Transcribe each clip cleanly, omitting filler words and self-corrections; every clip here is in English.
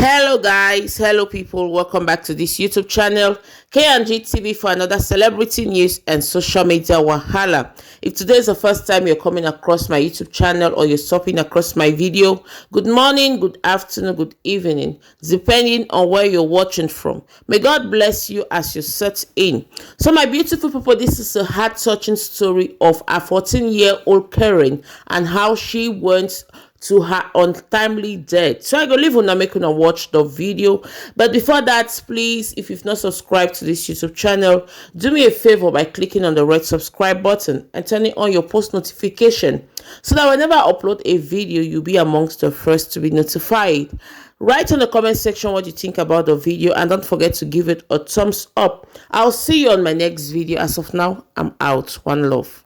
Hello guys, hello people, welcome back to this YouTube channel K&G TV for another celebrity news and social media wahala. If today is the first time you're coming across my YouTube channel or you're stopping across my video, good morning, good afternoon, good evening, depending on where you're watching from. May God bless you as you set in. So my beautiful people, this is a heart-touching story of a 14-year-old Keren and how she went to her untimely death. So I go leave una make una watch the video, but before that, please, if you've not subscribed to this YouTube channel, do me a favor by clicking on the red subscribe button and turning on your post notification so that whenever I upload a video, you'll be amongst the first to be notified. Write in the comment section what you think about the video and don't forget to give it a thumbs up. I'll see you on my next video. As of now, I'm out. One love.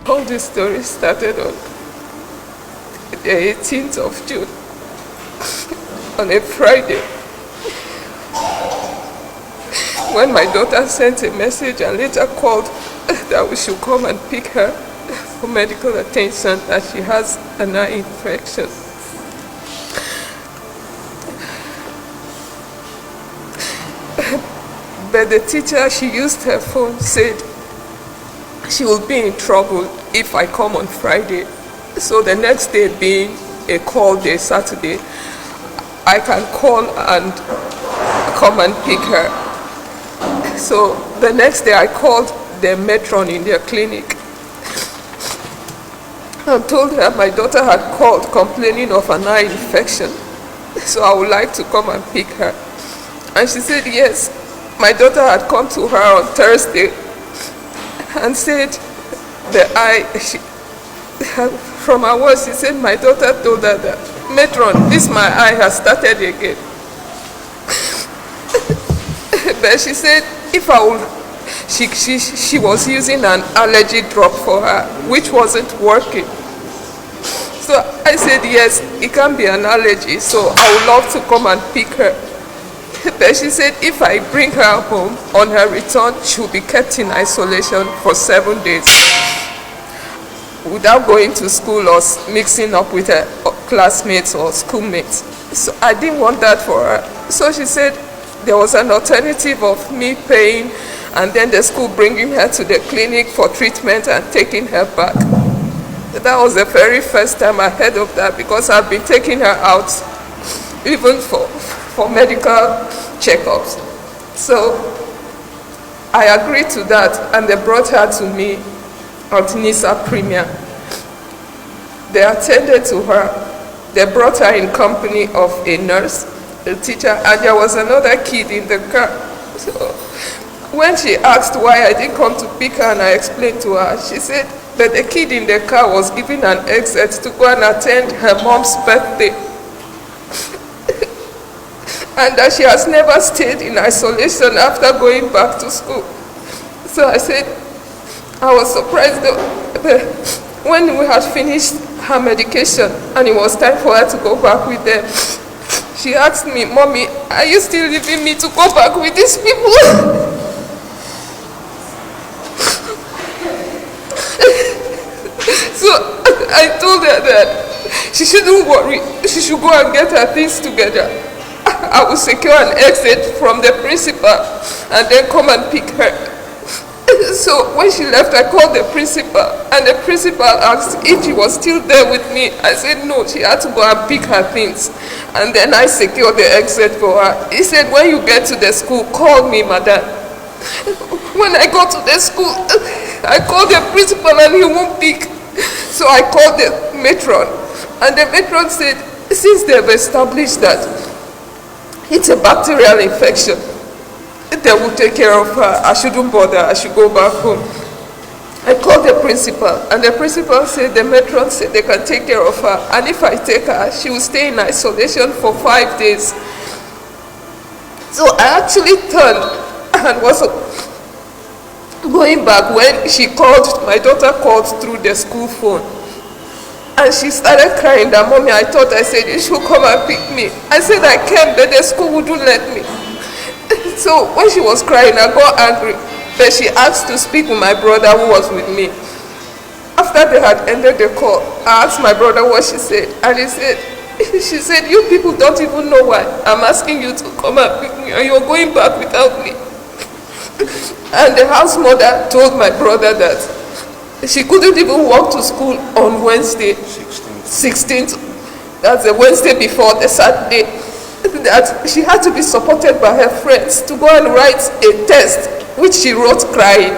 All this story started on the 18th of June, on a Friday, when my daughter sent a message and later called that we should come and pick her for medical attention, that she has an eye infection. But the teacher, she used her phone, said she will be in trouble if I come on Friday. So the next day being a call day, Saturday, I can call and come and pick her. So the next day I called the matron in their clinic and told her my daughter had called complaining of an eye infection. So I would like to come and pick her. And she said yes. My daughter had come to her on Thursday and said the eye, from her words, she said my daughter told her that, "Matron, this my eye has started again." But she said if I would, she was using an allergy drop for her, which wasn't working. So I said yes, it can be an allergy, so I would love to come and pick her. But she said if I bring her home, on her return, she'll be kept in isolation for 7 days without going to school or mixing up with her classmates or schoolmates. So I didn't want that for her. So she said there was an alternative of me paying and then the school bringing her to the clinic for treatment and taking her back. That was the very first time I heard of that, because I've been taking her out even for medical checkups. So I agreed to that and they brought her to me at NISA Premier. They attended to her. They brought her in company of a nurse, a teacher, and there was another kid in the car. So when she asked why I didn't come to pick her and I explained to her, she said that the kid in the car was given an exit to go and attend her mom's birthday. And that she has never stayed in isolation after going back to school. So I said, I was surprised when we had finished her medication and it was time for her to go back with them. She asked me, "Mommy, are you still leaving me to go back with these people?" So I told her that she shouldn't worry. She should go and get her things together. I will secure an exit from the principal and then come and pick her. So when she left, I called the principal and the principal asked if she was still there with me. I said no, she had to go and pick her things. And then I secured the exit for her. He said, "When you get to the school, call me, madam." When I got to the school, I called the principal and he won't pick. So I called the matron and the matron said, since they've established that it's a bacterial infection, they will take care of her. I shouldn't bother. I should go back home. I called the principal and the principal said, the matron said they can take care of her. And if I take her, she will stay in isolation for 5 days. So I actually turned and was going back when she called, my daughter called through the school phone. And she started crying that, "Mommy, I thought I said you should come and pick me." I said I can, but the school wouldn't let me. So when she was crying, I got angry. But she asked to speak with my brother who was with me. After they had ended the call, I asked my brother what she said. And he said She said, you people don't even know why I'm asking you to come and pick me, and you're going back without me. And the house mother told my brother that she couldn't even walk to school on Wednesday, 16th. That's the Wednesday before the Saturday. That she had to be supported by her friends to go and write a test, which she wrote crying,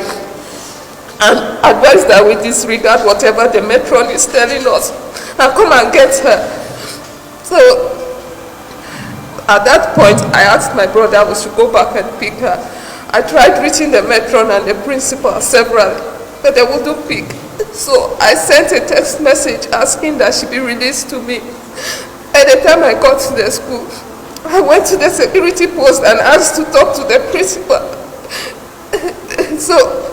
and advised that we disregard whatever the matron is telling us and come and get her. So at that point, I asked my brother we should go back and pick her. I tried reaching the matron and the principal several, but they wouldn't pick. So I sent a text message asking that she be released to me. At the time I got to the school, I went to the security post and asked to talk to the principal. So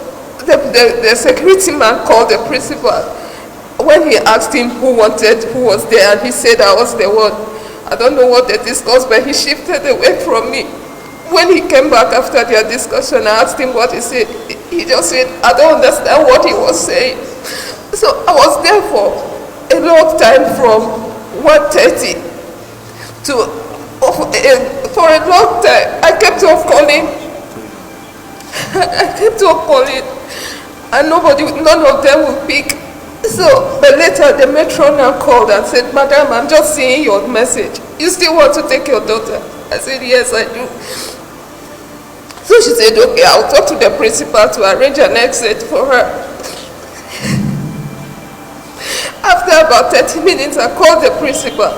the security man called the principal. When he asked him who was there, and he said I was the one. I don't know what they discussed, but he shifted away from me. When he came back after their discussion, I asked him what he said. He just said, I don't understand what he was saying. So I was there for a long time, from 1:30 to, for a long time. I kept on calling. And none of them would pick. So, but later the matron now called and said, Madam, I'm just seeing your message. You still want to take your daughter? I said, yes, I do. So she said, okay, I'll talk to the principal to arrange an exit for her. After about 30 minutes, I called the principal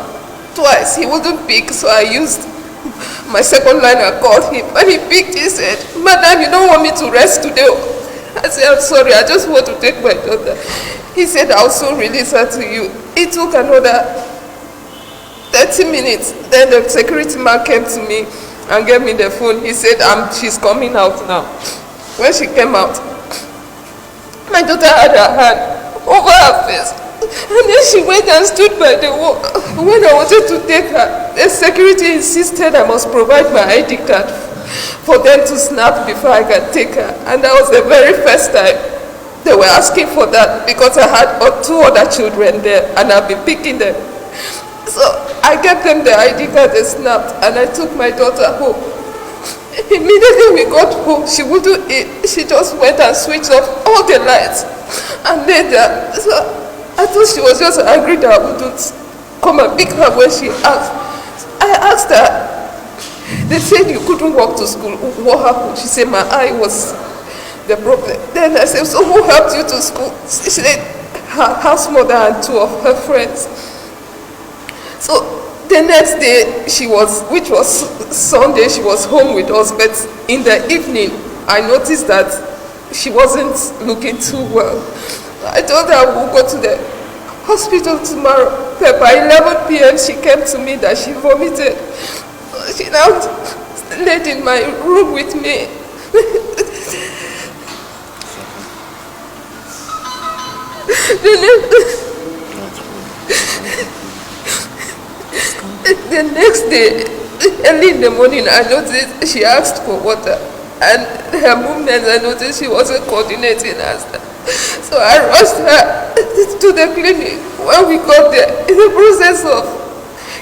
twice. He wouldn't pick, so I used my second line. I called him. When he picked, he said, Madam, you don't want me to rest today? I said, I'm sorry, I just want to take my daughter. He said, I'll soon release her to you. It took another 30 minutes. Then the security man came to me and gave me the phone. He said, she's coming out now. When she came out, my daughter had her hand over her face. And then she went and stood by the wall. When I wanted to take her, the security insisted I must provide my ID card for them to snap before I can take her. And that was the very first time they were asking for that, because I had 2 other children there and I've been picking them. So I gave them the ID card, they snapped, and I took my daughter home. Immediately we got home, she wouldn't eat. She just went and switched off all the lights and laid there. So I thought she was just angry that I wouldn't come and pick her when she asked. I asked her, they said you couldn't walk to school. What happened? She said my eye was the problem. Then I said, so who helped you to school? She said her house mother and 2 of her friends. So the next day, which was Sunday, she was home with us, but in the evening, I noticed that she wasn't looking too well. I told her we'll go to the hospital tomorrow. But by 11 p.m., she came to me that she vomited. She now laid in my room with me. The next day, early in the morning, I noticed she asked for water, and her movements, I noticed she wasn't coordinating as that. So I rushed her to the clinic. When we got there, in the process of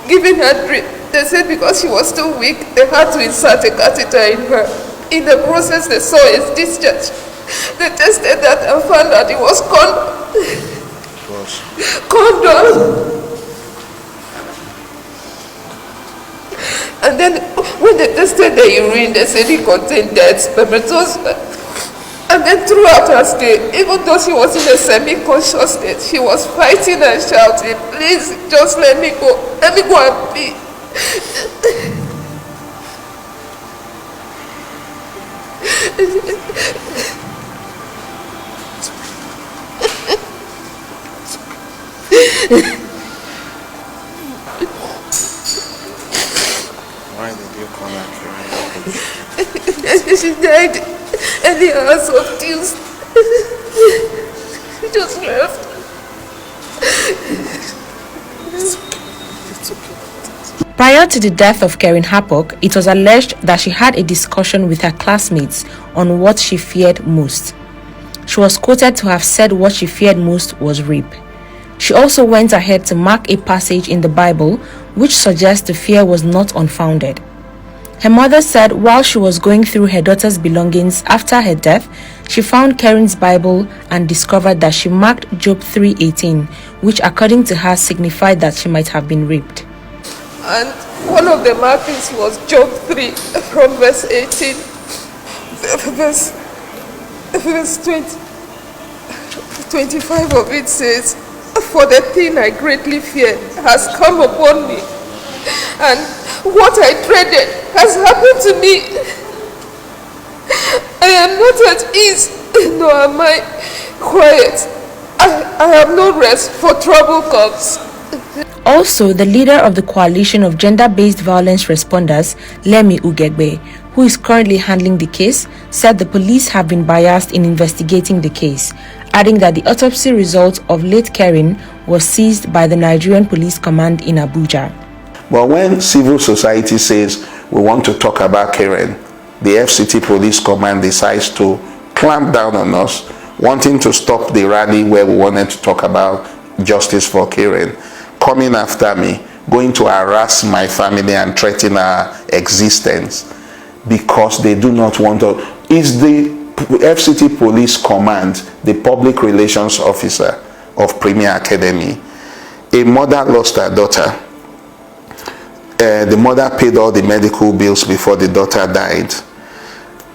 giving her drip, they said because she was too weak, they had to insert a catheter in her. In the process, they saw a discharge. They tested that and found that it was condom. And then when they tested the urine, they said it contained dead spermatozoa. And then throughout her stay, even though she was in a semi-conscious state, she was fighting and shouting, please, just let me go and pee. Why did you call her Keren? She died early hours of Tuesday. She just left. Prior to the death of Keren-Happuch, it was alleged that she had a discussion with her classmates on what she feared most. She was quoted to have said what she feared most was rape. She also went ahead to mark a passage in the Bible which suggests the fear was not unfounded. Her mother said while she was going through her daughter's belongings after her death, she found Keren's Bible and discovered that she marked Job 3:18, which according to her signified that she might have been raped. And one of the markings was Job 3 from verse 18, verse 25 of it says, "For the thing I greatly feared has come upon me, and what I dreaded has happened to me. I am not at ease, nor am I quiet. I have no rest, for trouble comes." Also, the leader of the Coalition of Gender-Based Violence Responders, Lemi Ugegbe, who is currently handling the case, said the police have been biased in investigating the case, adding that the autopsy result of late Keren was seized by the Nigerian Police Command in Abuja. But when civil society says we want to talk about Keren, the FCT Police Command decides to clamp down on us, wanting to stop the rally where we wanted to talk about justice for Keren, coming after me, going to harass my family and threaten our existence because they do not want to. Is the FCT Police Command the public relations officer of Premier Academy? A mother lost her daughter. The mother paid all the medical bills before the daughter died.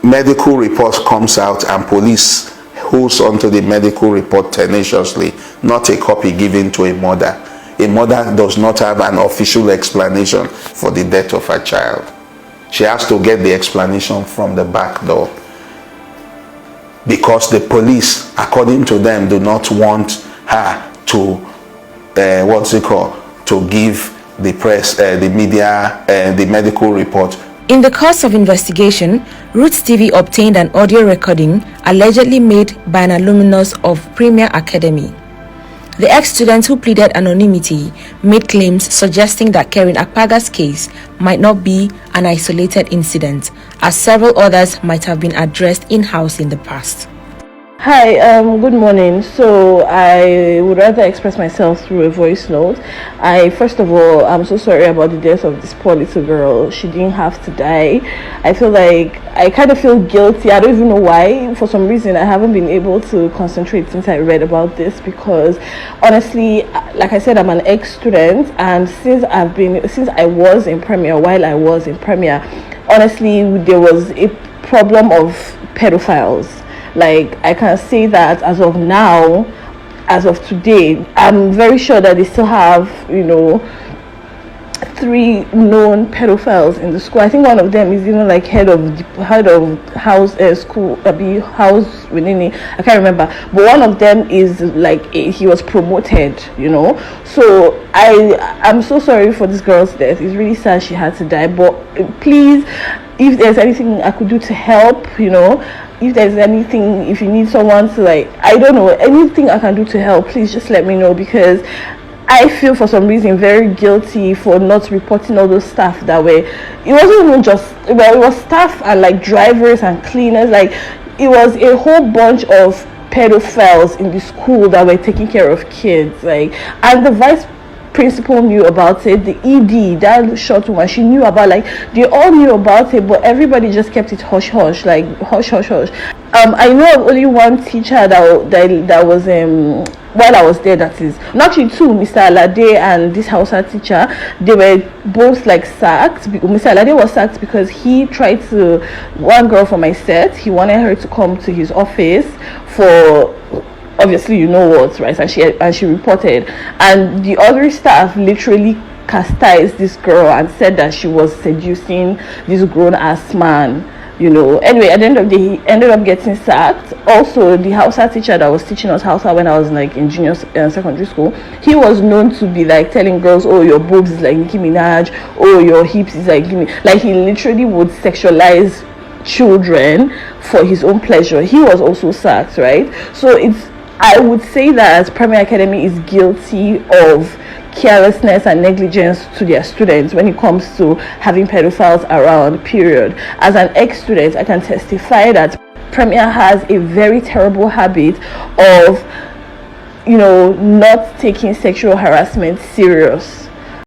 Medical report comes out and police holds onto the medical report tenaciously, not a copy given to a mother. A mother does not have an official explanation for the death of her child. She has to get the explanation from the back door because the police, according to them, do not want her to, to give the press, the media, the medical report. In the course of investigation, Roots TV obtained an audio recording allegedly made by an alumnus of Premier Academy. The ex-student who pleaded anonymity made claims suggesting that Keren-Happuch'S case might not be an isolated incident, as several others might have been addressed in-house in the past. Hi, good morning. So I would rather express myself through a voice note. First of all, I'm so sorry about the death of this poor little girl. She didn't have to die. I feel like I kind of feel guilty. I don't even know why. For some reason, I haven't been able to concentrate since I read about this because honestly, like I said, I'm an ex-student, and since I was in Premier, while I was in Premier, honestly, there was a problem of pedophiles. Like, I can say that as of now, as of today, I'm very sure that they still have, 3 known pedophiles in the school. I think one of them is even like head of house school, house within it. I can't remember, but one of them is like he was promoted. So I'm so sorry for this girl's death. It's really sad she had to die. But please, if there's anything I could do to help, if there's anything, if you need someone to I don't know, anything I can do to help, please just let me know, because I feel for some reason very guilty for not reporting all those staff that way. It wasn't even just, it was staff and drivers and cleaners. It was a whole bunch of pedophiles in the school that were taking care of kids. And the vice principal knew about it, the ED, that short woman, she knew about, they all knew about it, but everybody just kept it hush hush, hush hush hush. I know of only one teacher that was while I was there, that is actually 2, Mr. Alade and this Hausa teacher. They were both sacked. Mr. Alade was sacked because he tried to, one girl from my set, he wanted her to come to his office for obviously right, and she reported, and the other staff literally chastised this girl and said that she was seducing this grown-ass man. Anyway, at the end of the day, he ended up getting sacked. Also, the Hausa teacher that was teaching us Hausa when I was in junior secondary school, he was known to be telling girls, oh, your boobs is like Nicki Minaj, oh, your hips is like he literally would sexualize children for his own pleasure. He was also sacked, right? So I would say that Premier Academy is guilty of carelessness and negligence to their students when it comes to having pedophiles around, period. As an ex-student, I can testify that Premier has a very terrible habit of not taking sexual harassment serious.